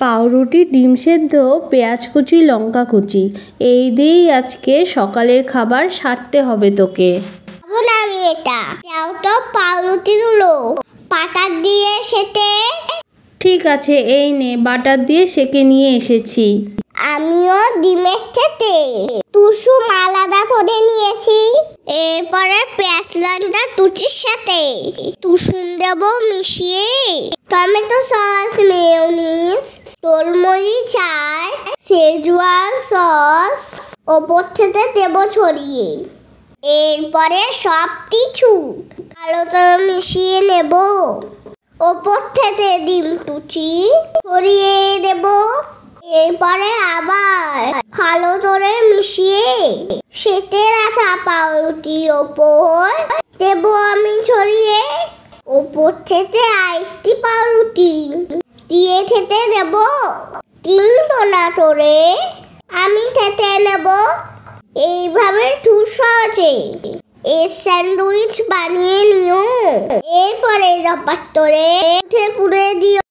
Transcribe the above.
পাউরুটি, ডিম সেদ্ধ, পেঁয়াজ কুচি, লঙ্কা কুচি, এই দিয়েই আজকে সকালের খাবার সারতে হবে তোকে। খাবো না আমি এটা। দাও তো পাউরুটিগুলো বাটার দিয়ে সেঁকে। ঠিক আছে, এই নে, বাটার দিয়ে সেঁকে নিয়ে এসেছি। আমিও ডিমের সাথে টুসুম আলাদা করে নিয়েছি। এরপরে পেঁয়াজ লঙ্কা কুচির সাথে টুসুম দেব মিশিয়ে। টমেটো সস, মেয়োনিজ, গোলমরিচ আর শেজওয়ান সস ওপর থেকে দেব ছড়িয়ে। এরপরে সব কিছু ভালো করে মিশিয়ে নেব। ওপর থেকে ডিম কুচি ছড়িয়ে দেব। এরপরে আবার ভালো করে মিশিয়ে সেঁকে রাখা পাউরুটির ওপর দেব আমি ছড়িয়ে। ওপর থেকে আরেকটি পাউরুটি দিয়ে খেতে দেব। 3 কোনা করে আমি খেতে নেব। এইভাবে খুব সহজে এই স্যান্ডউইচ বানিয়ে নিও। এরপরে পাত্রে পুরে দিও।